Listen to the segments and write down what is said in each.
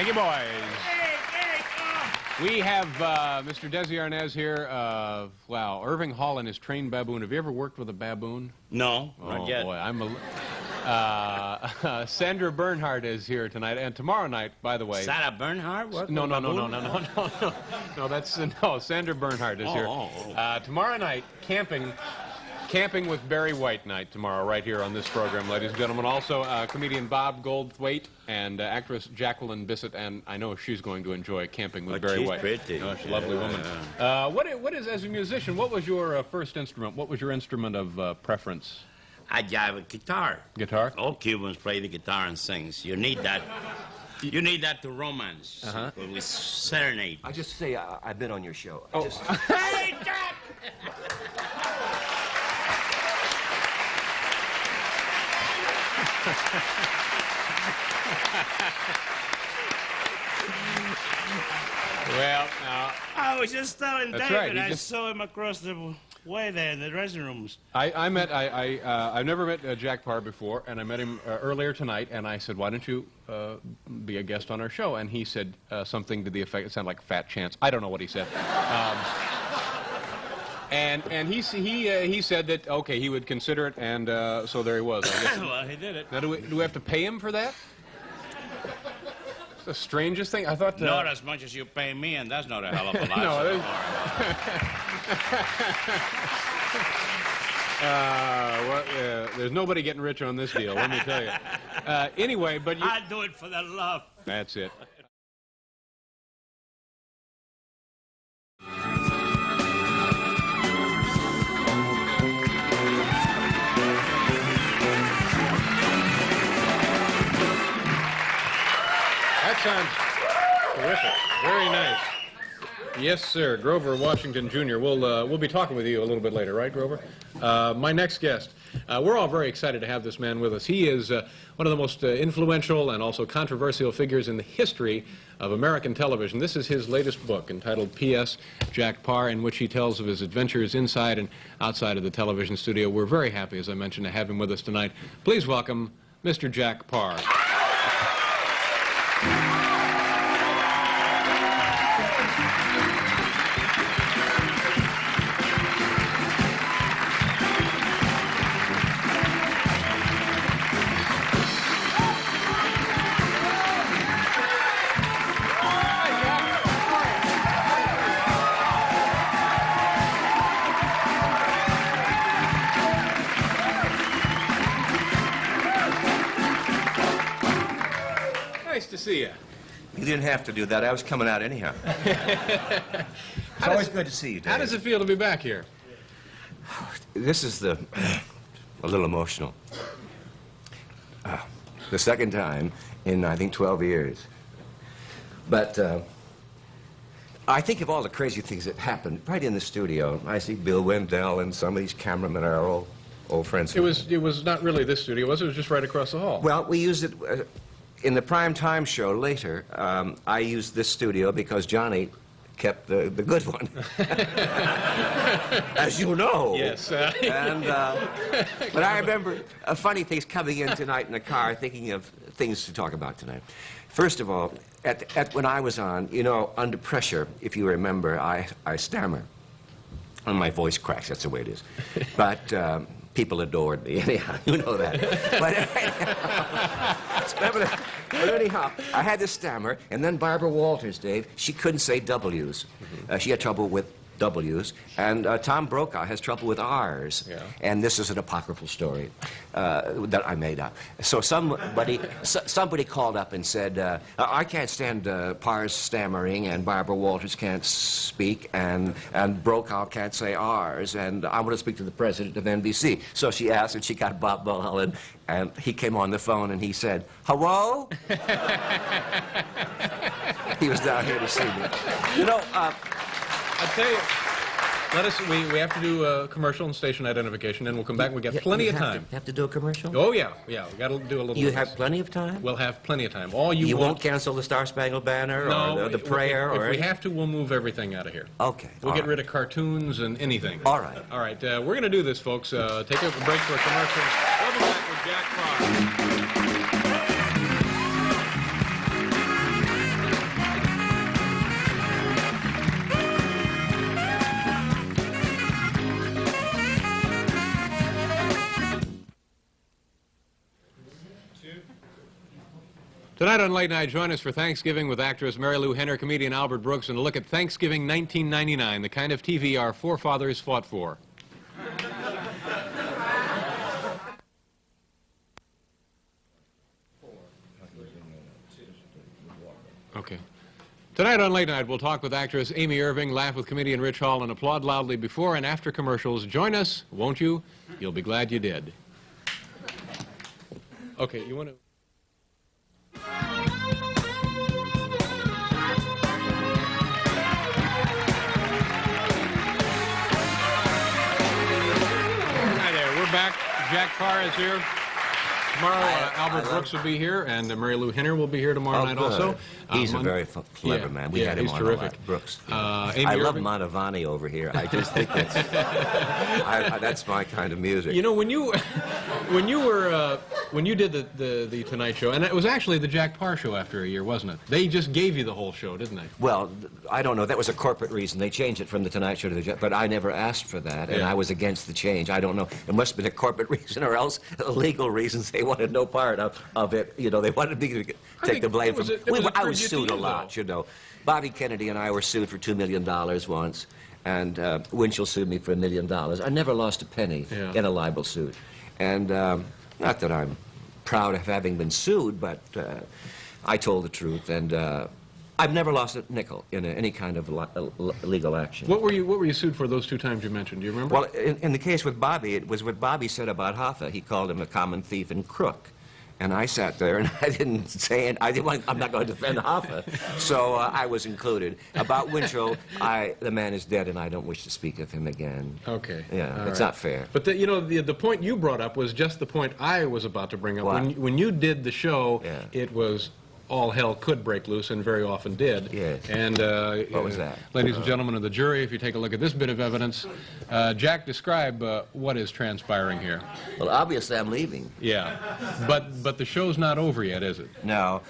Thank you, boys. We have Mr. Desi Arnaz here. Wow, Irving Hall and his trained baboon. Have you ever worked with a baboon? No, not yet. Oh, boy, Sandra Bernhardt is here tonight, and tomorrow night, by the way. Sarah Bernhardt? No, that's Sandra Bernhardt is here. Tomorrow night, camping with Barry White night tomorrow, right here on this program, ladies and gentlemen. Also, comedian Bob Goldthwait and actress Jacqueline Bissett, and I know she's going to enjoy camping with Barry White. She's pretty. She's a lovely woman. What is, as a musician, what was your first instrument? What was your instrument of preference? I have a guitar. Guitar? All Cubans play the guitar and sings. You need that. You need that to romance. With serenade. I just say I've been on your show. Hey, Jack! Well, now... I was just telling That's David, right, I saw him across the way there in the dressing rooms. I've never met Jack Paar before, and I met him earlier tonight, and I said, why don't you be a guest on our show? And he said something to the effect, it sounded like Fat Chance. I don't know what he said. And he said that, okay, he would consider it, and so there he was. I guess. Well, he did it. Now, do we have to pay him for that? It's the strangest thing. I thought... Not as much as you pay me, and that's not a hell of a lot. No, there's nobody getting rich on this deal, let me tell you. Anyway, but... I'd do it for the love. That's it. That sounds terrific. Very nice. Yes, sir. Grover Washington, Jr. We'll be talking with you a little bit later, right, Grover? My next guest. We're all very excited to have this man with us. He is one of the most influential and also controversial figures in the history of American television. This is his latest book entitled P.S. Jack Paar, in which he tells of his adventures inside and outside of the television studio. We're very happy, as I mentioned, to have him with us tonight. Please welcome Mr. Jack Paar. Nice to see you. You didn't have to do that. I was coming out anyhow. It's always good to see you, Dave. How does it feel to be back here? This is a little emotional. The second time in, I think, 12 years. But I think of all the crazy things that happened right in the studio. I see Bill Wendell and some of these cameramen are old friends. It was not really this studio, was it? It was just right across the hall. Well, we used it in the prime time show later. I used this studio because Johnny kept the good one, as you know. Yes. But I remember funny things coming in tonight in the car, thinking of things to talk about tonight. First of all, when I was on, you know, under pressure, if you remember, I stammer. And my voice cracks, that's the way it is. But people adored me, anyhow, you know that. But anyhow, I had this stammer, and then Barbara Walters, Dave, she couldn't say W's. She had trouble with W's, and Tom Brokaw has trouble with R's. Yeah. And this is an apocryphal story that I made up. So somebody called up and said, I can't stand Paar's stammering, and Barbara Walters can't speak, and Brokaw can't say R's, and I want to speak to the president of NBC. So she asked, and she got Bob Mulholland, and he came on the phone, and he said, hello? He was down here to see me. You know, I tell you, we have to do a commercial and station identification, and we'll come back and we've got plenty of time. You have to do a commercial? Oh, yeah, we got to do a little You of have this. plenty of time? We'll have plenty of time. You won't cancel the Star Spangled Banner or the prayer? If we have to, we'll move everything out of here. Okay. We'll get rid of cartoons and anything. All right. All right, we're going to do this, folks. Take a break for a commercial. We'll be back with Jack Paar. Tonight on Late Night, join us for Thanksgiving with actress Mary Lou Henner, comedian Albert Brooks, and a look at Thanksgiving 1999, the kind of TV our forefathers fought for. Okay. Tonight on Late Night, we'll talk with actress Amy Irving, laugh with comedian Rich Hall, and applaud loudly before and after commercials. Join us, won't you? You'll be glad you did. Okay, you want to... Hi there, we're back. Jack Paar is here. Tomorrow, Albert Brooks will be here, and Mary Lou Henner will be here tomorrow night also. He's a very clever man. We had him on terrific. A lot. Brooks. Amy I love Irving. Mantovani over here. I just think that's that's my kind of music. You know, when you did the Tonight Show, and it was actually the Jack Paar show after a year, wasn't it? They just gave you the whole show, didn't they? Well, I don't know. That was a corporate reason. They changed it from the Tonight Show to the Jack, but I never asked for that, and I was against the change. I don't know. It must have been a corporate reason, or else legal reasons. They wanted no part of it. You know, they wanted me to take the blame from. I was sued a lot. You know, Bobby Kennedy and I were sued for $2 million once, and Winchell sued me for $1 million. I never lost a penny in a libel suit, and not that I'm proud of having been sued, but I told the truth, and I've never lost a nickel in any kind of legal action. What were you sued for those 2 times you mentioned? Do you remember? Well, in the case with Bobby, it was what Bobby said about Hoffa. He called him a common thief and crook. And I sat there, and I didn't say it. I'm not going to defend Hoffa, so I was included. About Winchell, the man is dead, and I don't wish to speak of him again. Okay. Yeah, it's not fair. But you know, the point you brought up was just the point I was about to bring up. What? When you did the show, it was all hell could break loose, and very often did. Yes. And what was that? Ladies and gentlemen of the jury, if you take a look at this bit of evidence, Jack, describe what is transpiring here. Well, obviously, I'm leaving. Yeah, but the show's not over yet, is it? No,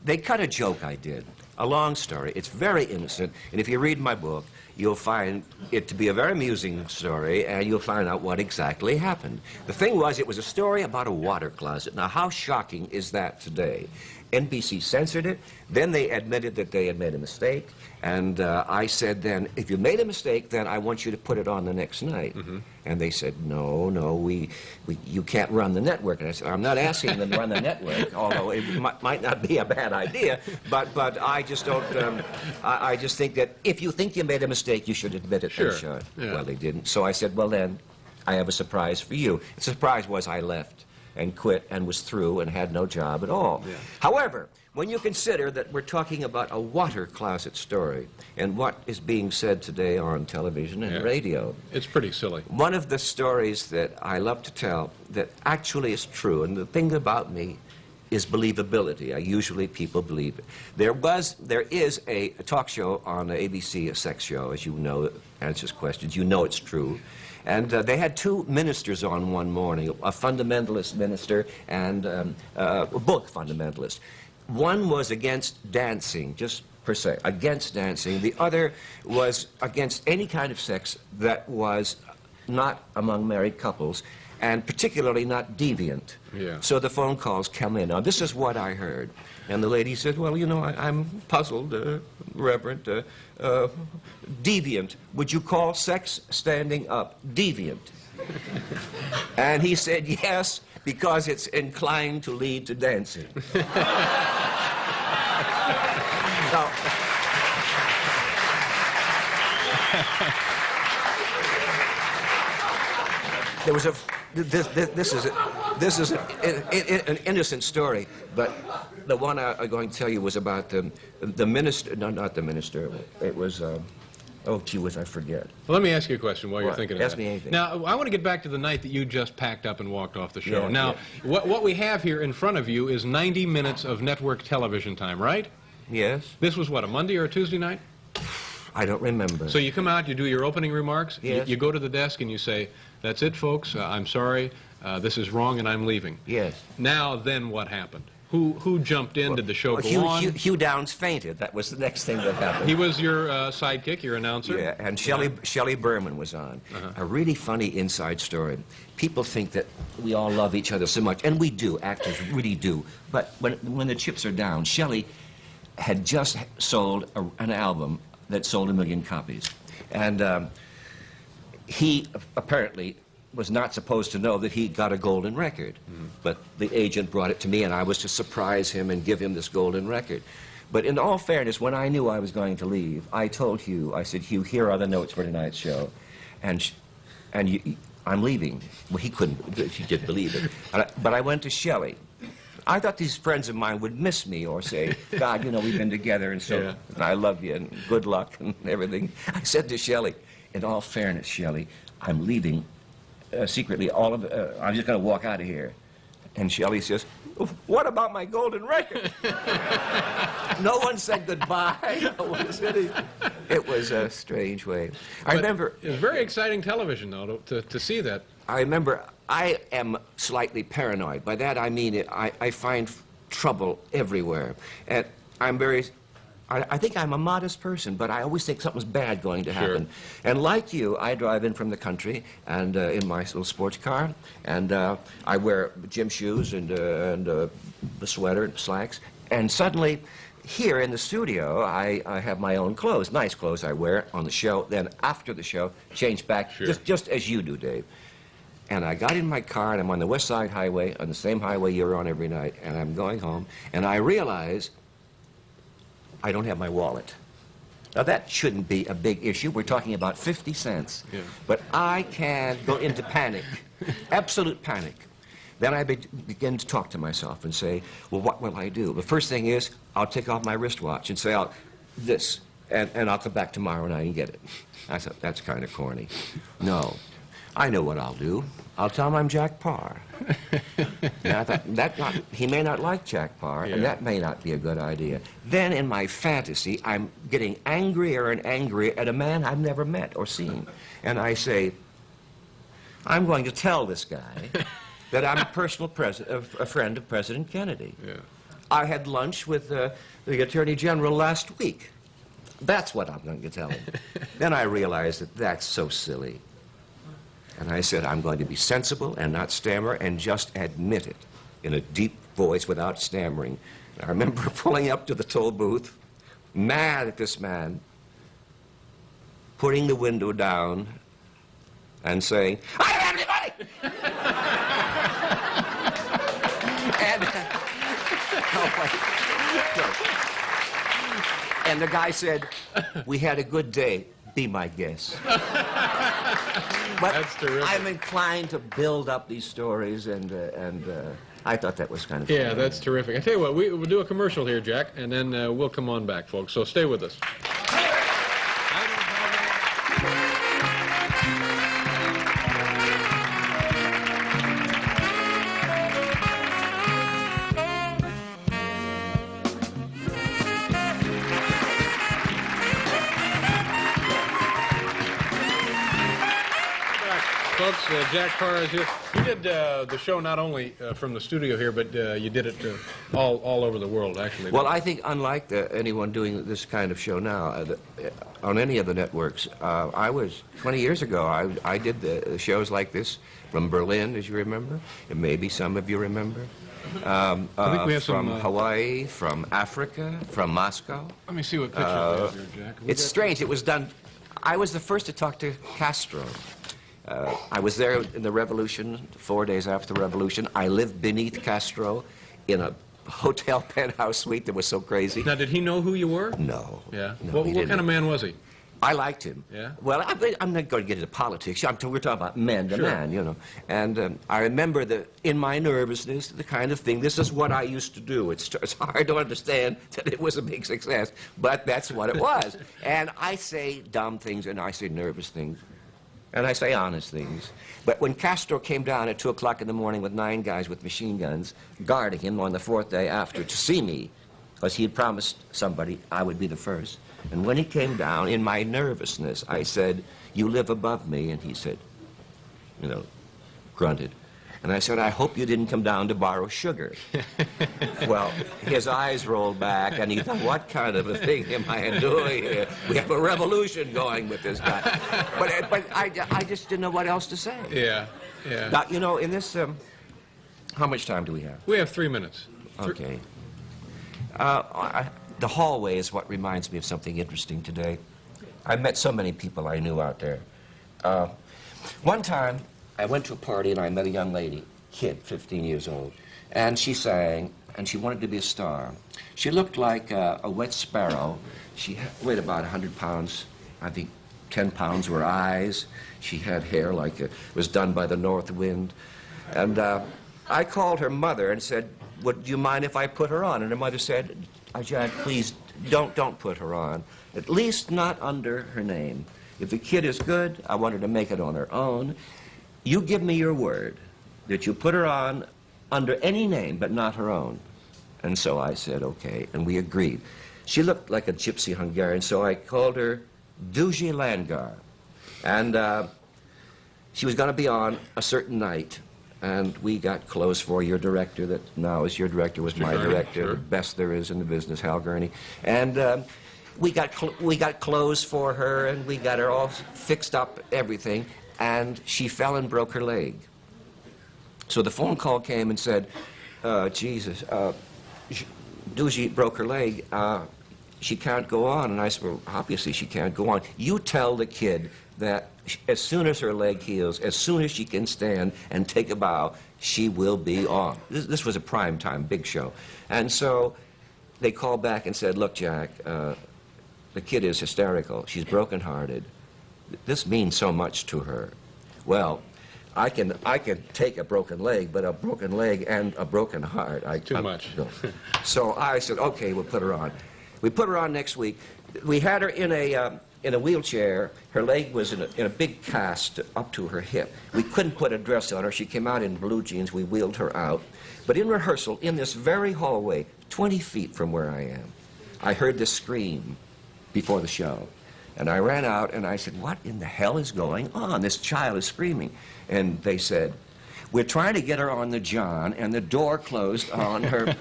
they cut a joke I did. A long story. It's very innocent, and if you read my book, you'll find it to be a very amusing story, and you'll find out what exactly happened. The thing was, it was a story about a water closet. Now, how shocking is that today? NBC censored it, then they admitted that they had made a mistake, and I said then, if you made a mistake, then I want you to put it on the next night. And they said, no, you can't run the network. And I said, I'm not asking them to run the network, although it might not be a bad idea, but I just don't, I just think that if you think you made a mistake, you should admit it. Sure. Yeah. Well, they didn't. So I said, well then, I have a surprise for you. The surprise was I left and quit and was through and had no job at all. Yeah. However, when you consider that we're talking about a water closet story and what is being said today on television and radio, it's pretty silly. one of the stories that I love to tell that actually is true, and the thing about me is believability. Usually people believe it. There is a talk show on ABC, a sex show, as you know, that answers questions. You know it's true. And they had 2 ministers on one morning, a fundamentalist minister and both fundamentalists. One was against dancing, just per se, against dancing. The other was against any kind of sex that was not among married couples, and particularly not deviant. Yeah. So the phone calls come in. Now, this is what I heard. And the lady said, well, you know, I'm puzzled, Reverend. Deviant. Would you call sex standing up deviant? And he said, yes, because it's inclined to lead to dancing. Now, there was this is an innocent story, but the one I'm going to tell you was about the minister, no, not the minister, it was, oh, gee whiz, I forget. Well, let me ask you a question while you're What? thinking of Ask that. me anything. Now, I want to get back to the night that you just packed up and walked off the show. Yeah, now, yeah. What we have here in front of you is 90 minutes of network television time, right? Yes. This was what, a Monday or a Tuesday night? I don't remember. So you come out, you do your opening remarks, Yes. you go to the desk and you say, that's it, folks, I'm sorry, this is wrong and I'm leaving. Yes. Now, then what happened? Who jumped in? Did the show go on? Hugh Downs fainted. That was the next thing that happened. He was your sidekick, your announcer? Yeah, and Shelley Berman was on. A really funny inside story. People think that we all love each other so much, and we do. Actors really do. But when the chips are down, Shelley had just sold an album that sold 1 million copies. And he apparently was not supposed to know that he got a golden record. But the agent brought it to me, and I was to surprise him and give him this golden record. But in all fairness, when I knew I was going to leave, I told Hugh, I said, Hugh, here are the notes for tonight's show. And I'm leaving. Well, he couldn't, he didn't believe it. But I went to Shelley. I thought these friends of mine would miss me or say, God, you know, we've been together, and so and I love you, and good luck, and everything. I said to Shelley, in all fairness, Shelley, I'm leaving secretly. I'm just going to walk out of here. And Shelley says, what about my golden record? No one said goodbye. No one said anything. It was a strange way. I remember... It was very exciting television, though, to see that. I remember I am slightly paranoid. By that I mean I find trouble everywhere. And I'm very... I think I'm a modest person, but I always think something's bad going to happen. Sure. And like you, I drive in from the country and in my little sports car, and I wear gym shoes and a sweater and slacks. And suddenly, here in the studio, I have my own clothes, nice clothes I wear on the show. Then after the show, change back, just as you do, Dave. And I got in my car, and I'm on the West Side Highway, on the same highway you're on every night, and I'm going home, and I realize I don't have my wallet. Now, that shouldn't be a big issue. We're talking about 50 cents. Yeah. But I can go into panic, absolute panic. Then I begin to talk to myself and say, well, what will I do? The first thing is, I'll take off my wristwatch and say, this, and I'll come back tomorrow night and get it. I thought, that's kind of corny. No, I know what I'll do. I'll tell him I'm Jack Paar. And I thought, he may not like Jack Paar, and that may not be a good idea. Then in my fantasy, I'm getting angrier and angrier at a man I've never met or seen. And I say, I'm going to tell this guy that I'm a friend of President Kennedy. Yeah. I had lunch with the Attorney General last week. That's what I'm going to tell him. Then I realized that that's so silly. And I said, I'm going to be sensible and not stammer and just admit it in a deep voice without stammering. And I remember pulling up to the toll booth, mad at this man, putting the window down and saying, I don't have any money! And the guy said, we had a good day. Be my guest. But that's terrific. I'm inclined to build up these stories, and I thought that was kind of yeah, fun. that's terrific. I tell you what, we'll do a commercial here, Jack, and then we'll come on back, folks. So stay with us. Folks, Jack Paar is here. You did the show not only from the studio here, but you did it all over the world, actually. Well, I think unlike anyone doing this kind of show now, on any of the networks, I was, 20 years ago, I did the shows like this from Berlin, as you remember, and maybe some of you remember. I think we have from some, Hawaii, from Africa, from Moscow. Let me see what pictures we have here, Jack. It's strange. It was done. I was the first to talk to Castro. I was there in the revolution, 4 days after the revolution. I lived beneath Castro in a hotel penthouse suite that was so crazy. Now, did he know who you were? No. Yeah? No, what kind of man was he? I liked him. Yeah? Well, I'm not going to get into politics. We're talking about man to man, you know. And I remember that in my nervousness, the kind of thing, this is what I used to do. It's hard to understand that it was a big success, but that's what it was. And I say dumb things and I say nervous things. And I say honest things. But when Castro came down at 2 o'clock in the morning with 9 guys with machine guns guarding him on the 4th day after to see me, because he had promised somebody I would be the first. And when he came down, in my nervousness, I said, you live above me. And he said, you know, grunted, And I said, I hope you didn't come down to borrow sugar. Well, his eyes rolled back, and he thought, what kind of a thing am I doing here? We have a revolution going with this guy. But I just didn't know what else to say. Yeah, yeah. Now, you know, in this, how much time do we have? We have 3 minutes. Okay. The hallway is what reminds me of something interesting today. I met so many people I knew out there. One time, I went to a party and I met a young lady, kid, 15 years old, and she sang, and she wanted to be a star. She looked like a wet sparrow. She weighed about 100 pounds. I think 10 pounds were eyes. She had hair like it was done by the north wind. And I called her mother and said, would you mind if I put her on? And her mother said, Jack, please don't put her on. At least not under her name. If the kid is good, I want her to make it on her own. You give me your word that you put her on under any name but not her own. And so I said, okay, and we agreed. She looked like a gypsy Hungarian, so I called her Eulogy Landgar. And she was going to be on a certain night. And we got clothes for your director that now is your director, was my director, sure. The best there is in the business, Hal Gurney. And we got clothes for her, and we got her all fixed up, everything, and she fell and broke her leg. So the phone call came and said, Jesus, Eulogy broke her leg. She can't go on. And I said, well, obviously she can't go on. You tell the kid that as soon as her leg heals, as soon as she can stand and take a bow, she will be on. This was a prime time, big show. And so they called back and said, look, Jack, the kid is hysterical. She's brokenhearted. This means so much to her. Well, I can take a broken leg, but a broken leg and a broken heart. Too much. No. So I said, okay, we'll put her on. We put her on next week. We had her in a wheelchair. Her leg was in a big cast up to her hip. We couldn't put a dress on her. She came out in blue jeans. We wheeled her out. But in rehearsal, in this very hallway, 20 feet from where I am, I heard this scream before the show. And I ran out and I said, what in the hell is going on? This child is screaming. And they said, we're trying to get her on the John, and the door closed on her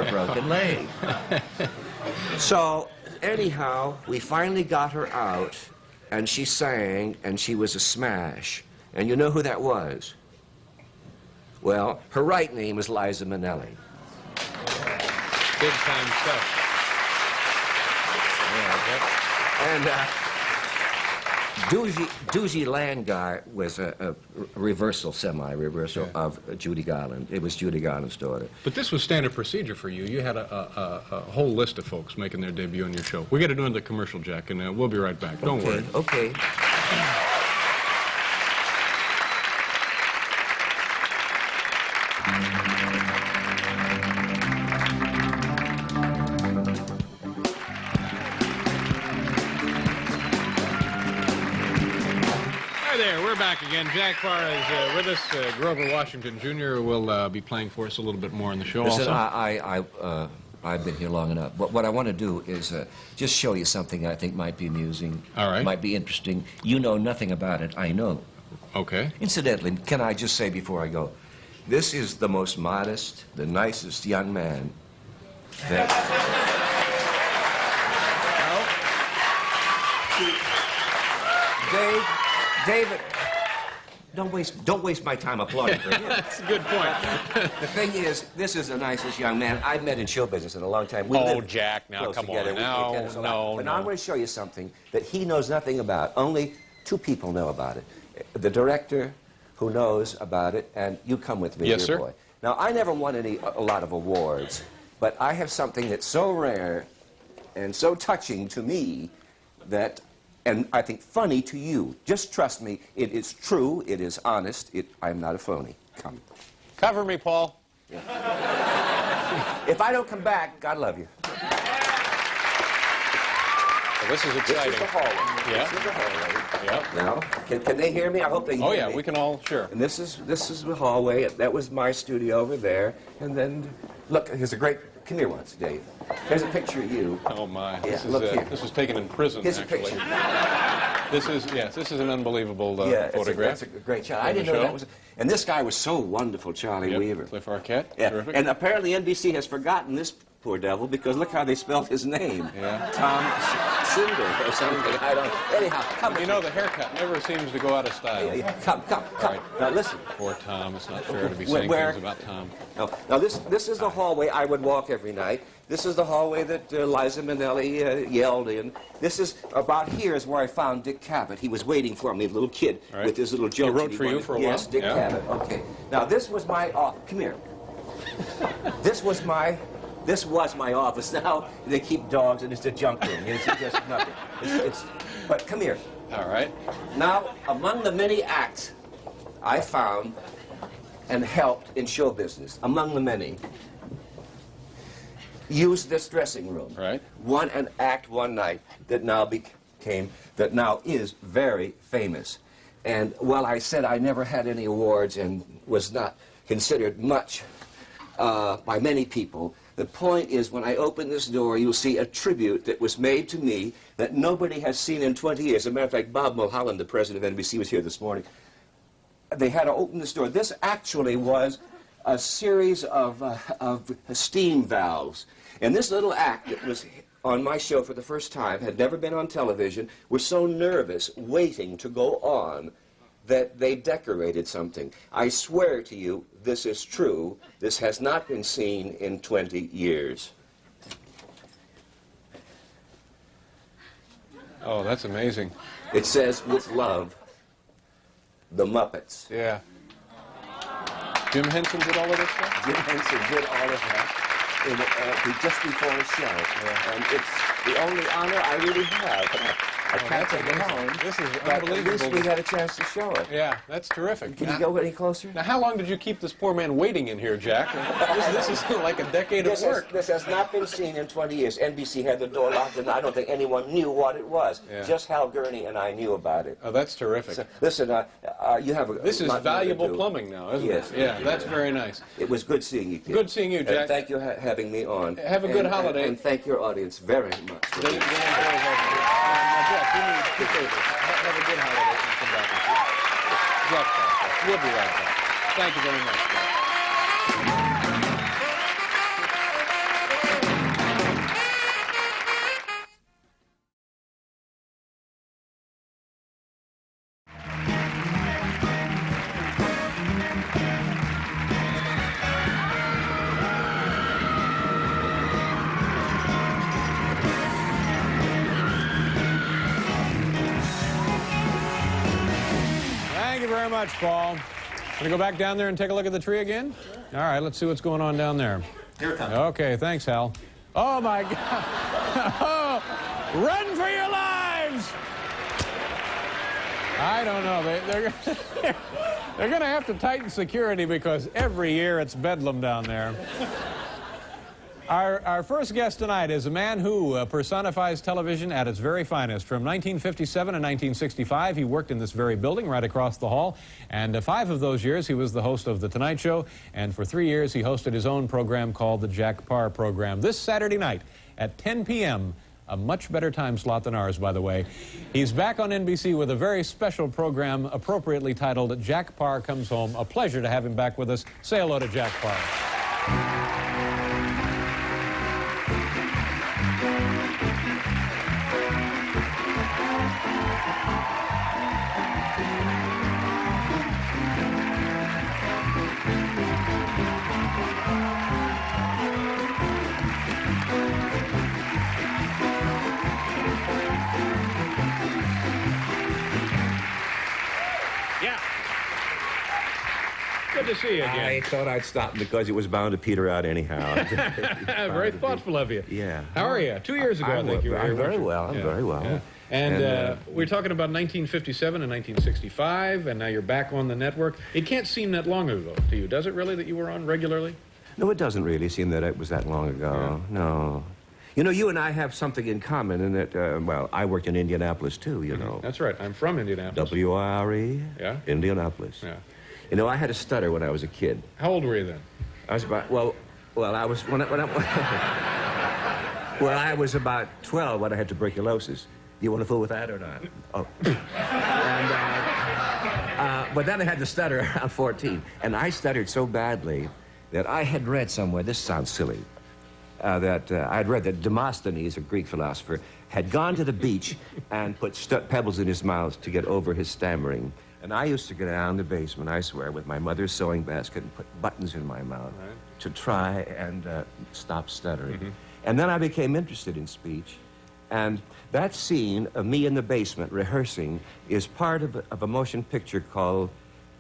broken leg. So anyhow, we finally got her out, and she sang, and she was a smash. And you know who that was? Well, her right name is Liza Minnelli. Big time stuff. Yeah. And Eulogy Landgar was a reversal, semi-reversal of Judy Garland. It was Judy Garland's daughter. But this was standard procedure for you. You had a whole list of folks making their debut on your show. We got to do another commercial, Jack, and we'll be right back. Don't worry. Okay. We're back again. Jack Paar is with us. Grover Washington Jr. will be playing for us a little bit more in the show. Listen, also. I've been here long enough. What I want to do is just show you something I think might be amusing. All right. Might be interesting. You know nothing about it. I know. Okay. Incidentally, can I just say before I go, this is the most modest, the nicest young man that... David, don't waste my time applauding for him. That's a good point. The thing is, this is the nicest young man I've met in show business in a long time. Jack, now come on. No. But now I'm going to show you something that he knows nothing about. Only two people know about it. The director who knows about it, and you come with me, yes, dear sir. boy. Now, I never won a lot of awards, but I have something that's so rare and so touching to me that... and I think funny to you. Just trust me, it is true, it is honest, I'm not a phony. Come. Cover me, Paul. Yeah. If I don't come back, God love you. Well, this is exciting. This is the hallway. Yeah. This is the hallway. Yeah. Now, can they hear me? I hope they hear me. Oh, yeah, we can all, sure. And this is the hallway. That was my studio over there. And then, look, here's a great... Come here once, Dave. Here's a picture of you. Oh, my. Yeah, look here. This was taken in prison, Here's actually. a picture. This is, yes, this is an unbelievable Yeah, photograph. it's a great shot. I didn't know that was... And this guy was so wonderful, Charlie Weaver. Cliff Arquette, Yeah. terrific. And apparently NBC has forgotten this poor devil because look how they spelled his name. Yeah. Tom Cinder or something. I don't... Anyhow, come. You know, the haircut never seems to go out of style. Yeah. Come. Right. Now listen. Poor Tom. It's not fair to be saying things about Tom. Now this is the hallway I would walk every night. This is the hallway that Liza Minnelli yelled in. This is about here is where I found Dick Cavett. He was waiting for me, a little kid with his little joke. He wrote for you for a while? Yes, Dick Cavett. Okay. Now this was my office. Come here. This was my office. Now they keep dogs and it's a junk room. It's just nothing. But come here. All right. Now, among the many acts I found and helped in show business, among the many, used this dressing room. Right. An act one night that now is very famous. And while I said I never had any awards and was not considered much by many people, the point is when I open this door, you'll see a tribute that was made to me that nobody has seen in 20 years. As a matter of fact, Bob Mulholland, the president of NBC, was here this morning. They had to open this door. This actually was a series of steam valves. And this little act that was on my show for the first time, had never been on television, were so nervous waiting to go on that they decorated something. I swear to you, this is true. This has not been seen in 20 years. Oh, that's amazing. It says, with love, the Muppets. Yeah. Jim Henson did all of this stuff? Jim Henson did all of that just before the show. And it's the only honor I really have. I can't take it home. This is But unbelievable. at least we had a chance to show it. Yeah, that's terrific. Can you go any closer? Now, how long did you keep this poor man waiting in here, Jack? This is like a decade of work. This has not been seen in 20 years. NBC had the door locked, and I don't think anyone knew what it was. Yeah. Just Hal Gurney and I knew about it. Oh, that's terrific. So, listen, you have a This is lot more to valuable do. plumbing now, isn't Yes. it? Yeah, that's very nice. It was good seeing you, kid. Good seeing you, Jack. Thank you for having me on. Have a good holiday. And thank your audience very much. Jack, you need two favors. Have a good holiday and come back and see us. Jack, we'll be right back. Thank you very much, Jack. Thank you very much, Paul. Gonna go back down there and take a look at the tree again? All right, let's see what's going on down there. Here it comes. Okay, thanks, Hal. Oh, my God. Oh, run for your lives! I don't know. They're going to have to tighten security because every year it's bedlam down there. Our first guest tonight is a man who personifies television at its very finest. From 1957 to 1965, he worked in this very building right across the hall. And 5 of those years, he was the host of The Tonight Show. And for 3 years, he hosted his own program called the Jack Paar Program. This Saturday night at 10 p.m., a much better time slot than ours, by the way. He's back on NBC with a very special program appropriately titled Jack Paar Comes Home. A pleasure to have him back with us. Say hello to Jack Paar. Yeah. Good to see you again. I thought I'd stop because it was bound to peter out anyhow. Very thoughtful of you. Yeah. How are you? 2 years ago, I think you were here. I'm very weren't you? well. I'm Yeah, very well. yeah. And we're talking about 1957 and 1965, and now you're back on the network. It can't seem that long ago to you, does it really, that you were on regularly? No, it doesn't really seem that it was that long ago. Yeah. No. You know, you and I have something in common in that, well, I worked in Indianapolis, too, you know. That's right. I'm from Indianapolis. WIRE, Yeah? Indianapolis. Yeah. You know, I had a stutter when I was a kid. How old were you then? I was about, well, I was, when I was about 12 when I had tuberculosis. You want to fool with that or not? Oh. but then I had to stutter around 14. And I stuttered so badly that I had read somewhere, this sounds silly, that I'd read that Demosthenes, a Greek philosopher, had gone to the beach and put pebbles in his mouth to get over his stammering. And I used to go down in the basement, I swear, with my mother's sewing basket and put buttons in my mouth to try and stop stuttering. And then I became interested in speech. And that scene of me in the basement rehearsing is part of a motion picture called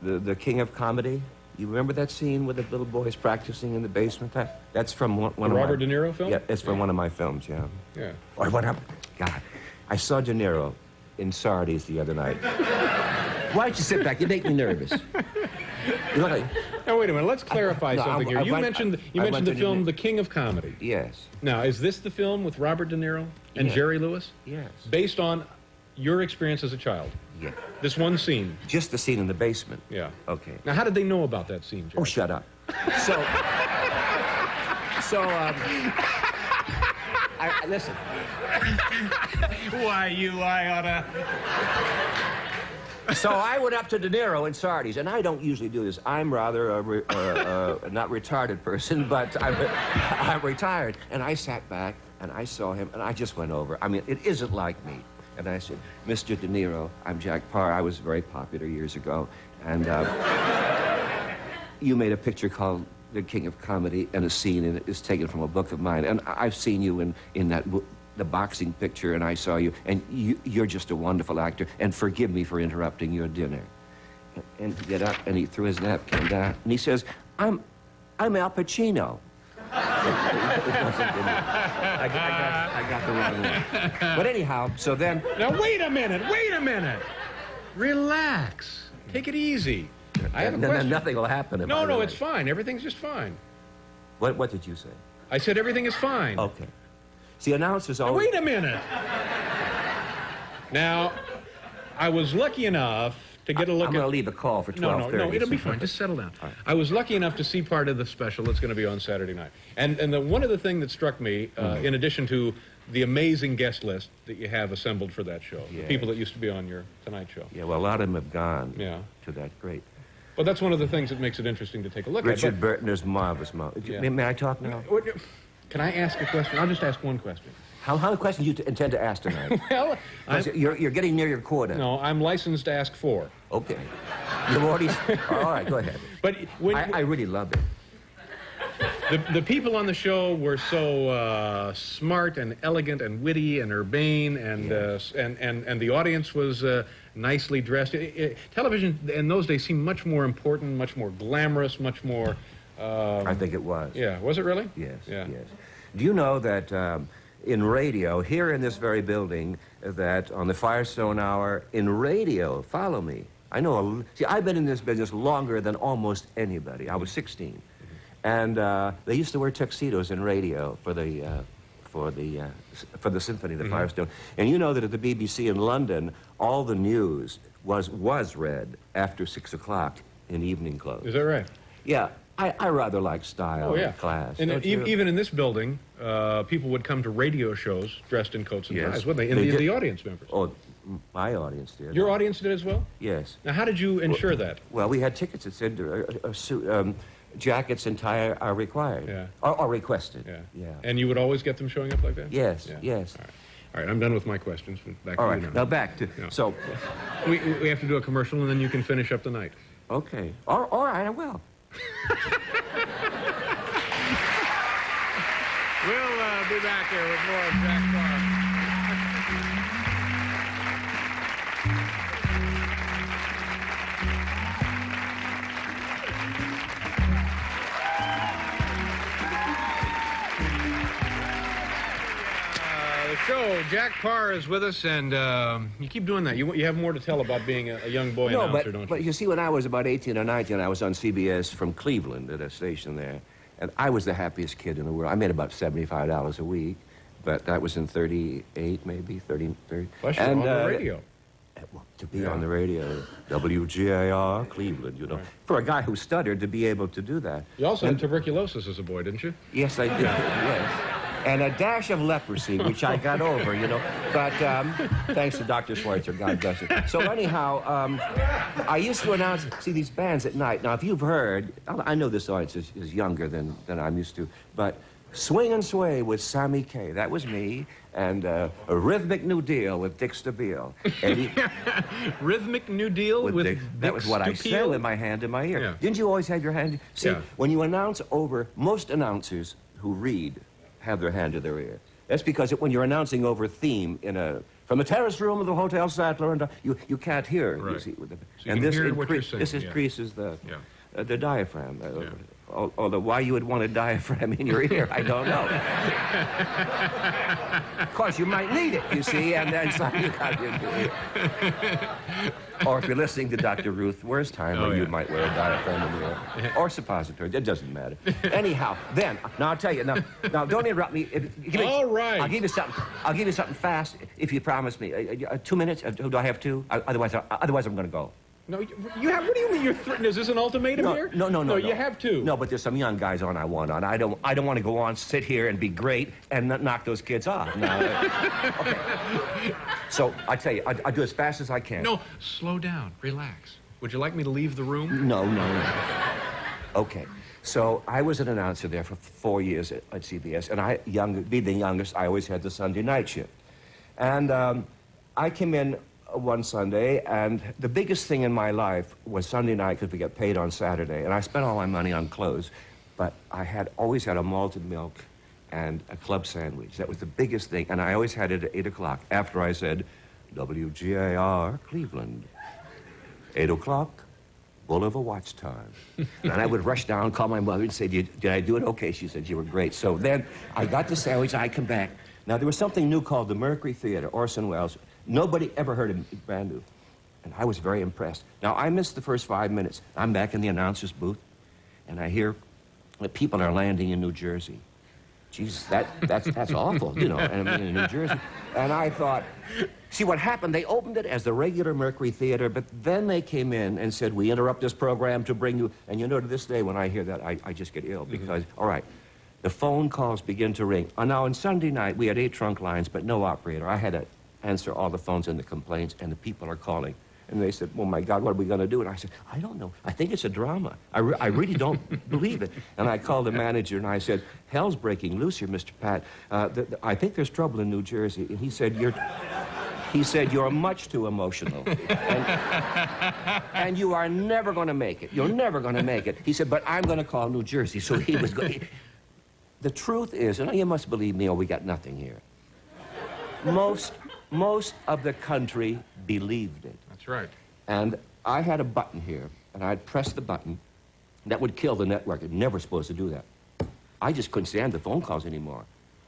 The King of Comedy. You remember that scene with the little boys practicing in the basement? That's from one of my... Robert De Niro film? Yeah, it's from one of my films, yeah. Yeah. Or what up? God, I saw De Niro in Sardi's the other night. Why don't you sit back? You make me nervous. You look like... Now, wait a minute. Let's clarify something here. You mentioned the film The King of Comedy. Yes. Now, is this the film with Robert De Niro and Jerry Lewis? Yes. Based on your experience as a child? Yeah. This one scene? Just the scene in the basement. Yeah. Okay. Now, how did they know about that scene, Jerry? Oh, shut up. Listen. Why, I oughta... So I went up to De Niro in Sardi's, and I don't usually do this. I'm rather a not retarded person, but I'm retired. And I sat back, and I saw him, and I just went over. I mean, it isn't like me. And I said, Mr. De Niro, I'm Jack Paar. I was very popular years ago, and you made a picture called The King of Comedy, and a scene in it is taken from a book of mine. And I've seen you in the boxing picture, and I saw you, and you're just a wonderful actor, and forgive me for interrupting your dinner. And to get up, and he threw his napkin down, and he says, I'm Al Pacino. I got the wrong one. But anyhow, so then... Now, wait a minute. Relax. Take it easy. I have a question. Then nothing will happen if I No, relax. it's fine. Everything's just fine. What did you say? I said everything is fine. Okay. See, announcers Now, always... wait a minute. Now, I was lucky enough to get a look I'm going to leave a call for 12:30. No, it'll be fine. Just settle down. All right. I was lucky enough to see part of the special that's going to be on Saturday night. And one of the things that struck me, in addition to the amazing guest list that you have assembled for that show, the people that used to be on your Tonight Show. Yeah, well, a lot of them have gone to that great. Well, that's one of the things that makes it interesting to take a look Richard at. Burton is marvelous. May I talk now? Can I ask a question? I'll just ask one question. How many questions do you intend to ask tonight? Well, you're getting near your quota. No, I'm licensed to ask 4. Okay. You've already... All right, go ahead. But I really love it. The people on the show were so smart and elegant and witty and urbane, and the audience was nicely dressed. Television in those days seemed much more important, much more glamorous, much more... I think it was. Yeah, was it really? Yes, yeah. yes. Do you know that in radio, here in this very building, that on the Firestone Hour, in radio, follow me. I know, see, I've been in this business longer than almost anybody. I was 16. And they used to wear tuxedos in radio for the symphony, the Firestone. And you know that at the BBC in London, all the news was read after 6 o'clock in evening clothes. Is that right? Yeah. I rather like style and class. And even in this building, people would come to radio shows dressed in coats and ties, wouldn't they? The audience members. Oh, my audience did. Your audience did as well? Yes. Now, how did you ensure that? Well, we had tickets that said jackets and tie are required. Yeah. Or requested. Yeah. And you would always get them showing up like that? Yes, Yeah. yes. All right, I'm done with my questions. Back All to right, you now back to... Yeah. So... We have to do a commercial, and then you can finish up the night. Okay. All right, I will. We'll be back here with more of Jack Paar. The show, Jack Paar is with us, and you keep doing that. You have more to tell about being a young boy announcer, don't you? But you see, when I was about 18 or 19, I was on CBS from Cleveland at a station there, and I was the happiest kid in the world. I made about $75 a week, but that was in 38, maybe, 30. Plus, you're on the radio. Well, to be on the radio, WGAR, Cleveland, you know. Right. For a guy who stuttered, to be able to do that. You also had tuberculosis as a boy, didn't you? Yes, I did, yes. and a dash of leprosy, which I got over, you know. But thanks to Dr. Schweitzer, God bless him. So anyhow, I used to announce, see, these bands at night. Now, if you've heard, I know this audience is younger than I'm used to, but Swing and Sway with Sammy Kaye, that was me, and a Rhythmic New Deal with Dick Stabile. Rhythmic New Deal with Dick, that was what I said with my hand in my ear. Yeah. Didn't you always have your hand? See, Yeah. when you announce over, most announcers who read have their hand to their ear. That's because when you're announcing over theme from the terrace room of the Hotel Sattler, and you can't hear. Right. You see, So you can hear what you're saying. This increases the diaphragm. Although why you would want a diaphragm in your ear, I don't know. Of course, you might need it, you see, and then so you got your ear. Or if you're listening to Dr. Ruth Wertheimer, you might wear a diaphragm in your ear. Or suppository, it doesn't matter. Anyhow, then, now I'll tell you, now don't interrupt me. All right. I'll give you something fast if you promise me. 2 minutes? Do I have 2? Otherwise I'm going to go. No, you have. What do you mean you're threatening? Is this an ultimatum here? No. No, you have to. No, but there's some young guys on I want on. I don't want to go on, sit here and be great and knock those kids off. No. Okay. So I tell you, I do as fast as I can. No, slow down, relax. Would you like me to leave the room? No. Okay. So I was an announcer there for 4 years at CBS, and being the youngest, I always had the Sunday night shift. And I came in one Sunday, and the biggest thing in my life was Sunday night because we get paid on Saturday, and I spent all my money on clothes, but I always had a malted milk and a club sandwich. That was the biggest thing, and I always had it at 8 o'clock after I said, WGAR Cleveland, 8 o'clock, Boulevard watch time. And I would rush down, call my mother and say, did I do it? Okay, she said, you were great. So then I got the sandwich, I come back. Now, there was something new called the Mercury Theater, Orson Welles. Nobody ever heard of it, brand new. And I was very impressed. Now, I missed the first 5 minutes. I'm back in the announcer's booth, and I hear that people are landing in New Jersey. Jesus, that's awful, you know, and I'm in New Jersey. And I thought, see what happened, they opened it as the regular Mercury Theater, but then they came in and said, we interrupt this program to bring you, and you know, to this day, when I hear that, I just get ill, because, all right, the phone calls begin to ring. Now, on Sunday night, we had 8 trunk lines, but no operator. I had to answer all the phones and the complaints, and the people are calling. And they said, oh, my God, what are we going to do? And I said, I don't know. I think it's a drama. I really don't believe it. And I called the manager, and I said, hell's breaking loose here, Mr. Pat. I think there's trouble in New Jersey. And he said, you're much too emotional. And you are never going to make it. You're never going to make it. He said, but I'm going to call New Jersey. So he was going. The truth is, and you must believe me, or we got nothing here. Most of the country believed it. That's right. And I had a button here, and I'd press the button. That would kill the network. It's never supposed to do that. I just couldn't stand the phone calls anymore.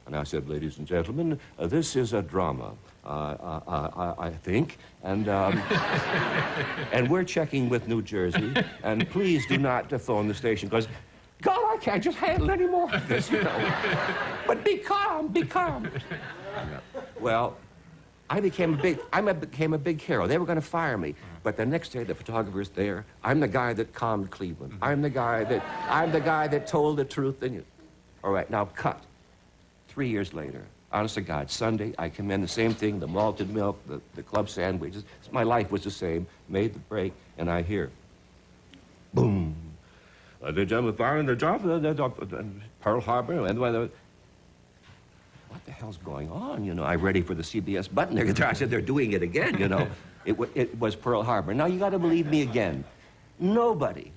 And I said, ladies and gentlemen, this is a drama, I think. And, and we're checking with New Jersey. And please do not phone the station, because, God, I can't just handle any more of this, you know. But be calm, be calm. Well, I became a big hero. They were going to fire me. But the next day, the photographer's there. I'm the guy that calmed Cleveland. I'm the guy that told the truth. And all right, now cut. 3 years later, honest to God, Sunday, I come in, the same thing, the malted milk, the club sandwiches. My life was the same. Made the break, and I hear, boom. The gentleman firing the job, Pearl Harbor, and whether. What the hell's going on? You know, I'm ready for the CBS button there. I said, they're doing it again, you know. It was Pearl Harbor. Now, you got to believe me again. Nobody.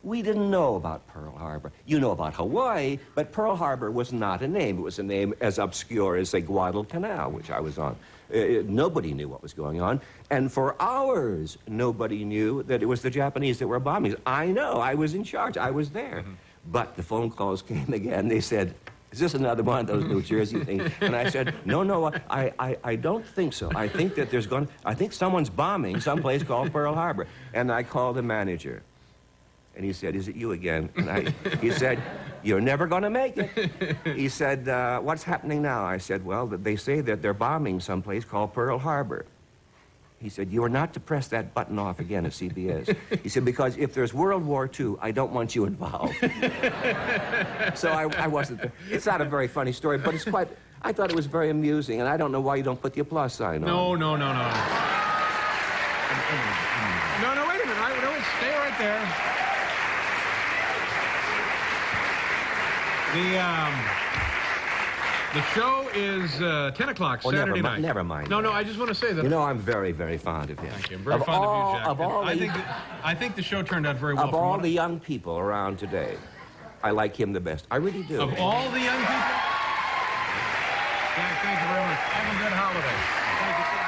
We didn't know about Pearl Harbor. You know about Hawaii, but Pearl Harbor was not a name. It was a name as obscure as, say, Guadalcanal, which I was on. Nobody knew what was going on. And for hours, nobody knew that it was the Japanese that were bombing. I know. I was in charge. I was there. But the phone calls came again. They said, is this another one of those New Jersey things? And I said, no, I don't think so. I think that I think someone's bombing someplace called Pearl Harbor. And I called the manager. And he said, is it you again? And he said, you're never going to make it. He said, what's happening now? I said, well, they say that they're bombing someplace called Pearl Harbor. He said, you are not to press that button off again at CBS. He said, because if there's World War II, I don't want you involved. So I wasn't there. It's not a very funny story, but it's quite... I thought it was very amusing, and I don't know why you don't put the applause sign on. No. No, wait a minute. No, stay right there. The show is 10 o'clock Saturday night. Never mind. No, I just want to say that... You know, I'm very, very fond of him. Thank you. I'm very fond of you, Jack. Of all I think the show turned out very well. Of all the young people around today, I like him the best. I really do. Of all the young people? Jack, thank you very much. Have a good holiday. Thank you so much.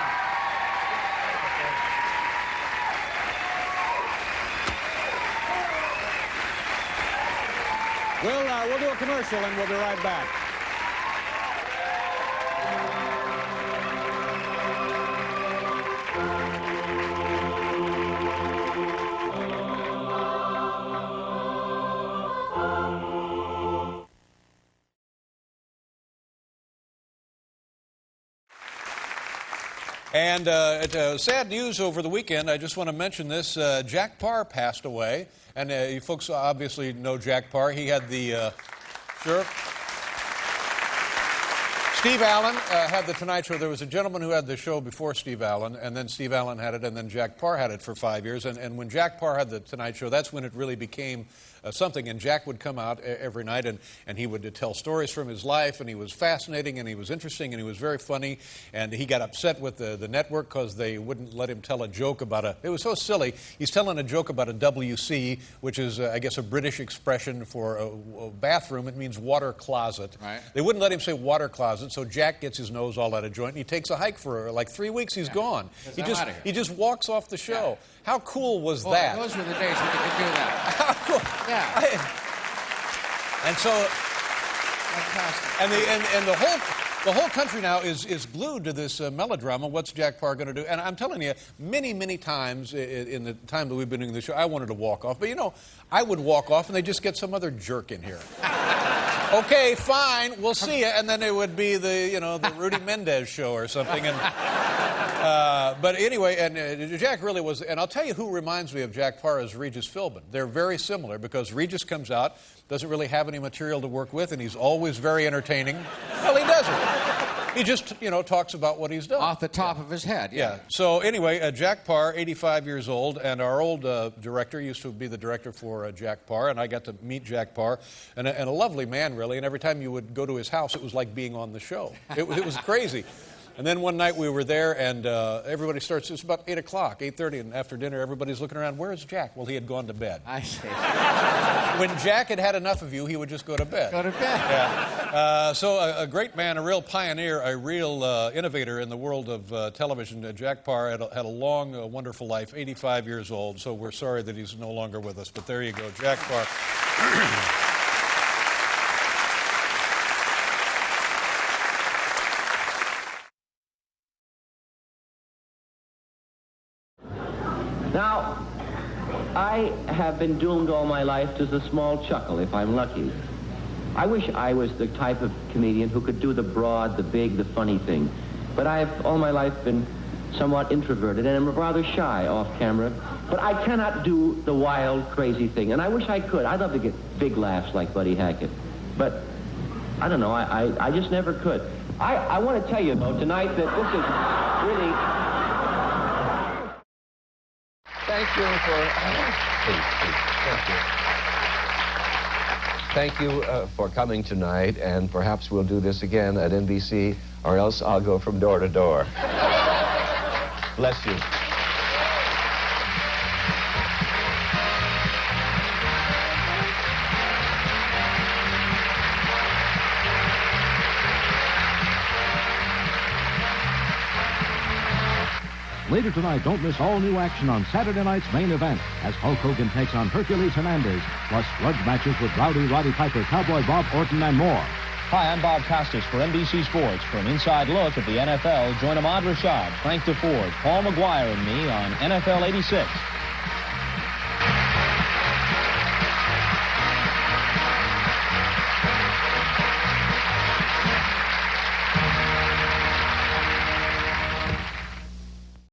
We'll do a commercial and we'll be right back. And sad news over the weekend. I just want to mention this. Jack Paar passed away. And you folks obviously know Jack Paar. He had the... Sure. Steve Allen had the Tonight Show. There was a gentleman who had the show before Steve Allen, and then Steve Allen had it, and then Jack Paar had it for 5 years. And when Jack Paar had the Tonight Show, that's when it really became something. And Jack would come out every night, and he would tell stories from his life, and he was fascinating, and he was interesting, and he was very funny. And he got upset with the network because they wouldn't let him tell a joke about it was so silly. He's telling a joke about a WC, which is, I guess, a British expression for a bathroom. It means water closet. Right. They wouldn't let him say water closet, so Jack gets his nose all out of joint, and he takes a hike for like 3 weeks. He's gone. He just walks off the show. Yeah. How cool was that? Those were the days when you could do that. How cool. Yeah. And so... Fantastic. And the whole country now is glued to this melodrama. What's Jack Paar going to do? And I'm telling you, many times in the time that we've been doing the show, I wanted to walk off. But, you know, I would walk off and they just get some other jerk in here. Okay, fine, we'll see you. And then it would be the Rudy Mendez show or something. And, but anyway, and Jack really was, and I'll tell you who reminds me of Jack Paar is Regis Philbin. They're very similar because Regis comes out, doesn't really have any material to work with, and he's always very entertaining. Well, he doesn't. He just, talks about what he's done. Off the top of his head, yeah. So anyway, Jack Paar, 85 years old, and our old director used to be the director for Jack Paar, and I got to meet Jack Paar, and a lovely man, really, and every time you would go to his house, it was like being on the show. It was crazy. And then one night we were there, and everybody starts, it's about 8 o'clock, 8:30, and after dinner, everybody's looking around, where's Jack? Well, he had gone to bed. I see. When Jack had enough of you, he would just go to bed. Go to bed. Yeah. So a great man, a real pioneer, a real innovator in the world of television. Jack Paar had a long, wonderful life, 85 years old, so we're sorry that he's no longer with us. But there you go, Jack Paar. Now, I have been doomed all my life to the small chuckle, if I'm lucky. I wish I was the type of comedian who could do the broad, the big, the funny thing. But I've all my life been somewhat introverted, and I'm rather shy off camera. But I cannot do the wild, crazy thing, and I wish I could. I'd love to get big laughs like Buddy Hackett. But, I don't know, I just never could. I want to tell you, though, tonight that this is really... Thank you for... Thank you for coming tonight, and perhaps we'll do this again at NBC, or else I'll go from door to door. Bless you. Later tonight, don't miss all new action on Saturday night's main event as Hulk Hogan takes on Hercules Hernandez, plus grudge matches with Rowdy Roddy Piper, Cowboy Bob Orton, and more. Hi, I'm Bob Costas for NBC Sports. For an inside look at the NFL, join Ahmad Rashad, Frank DeFord, Paul McGuire, and me on NFL 86.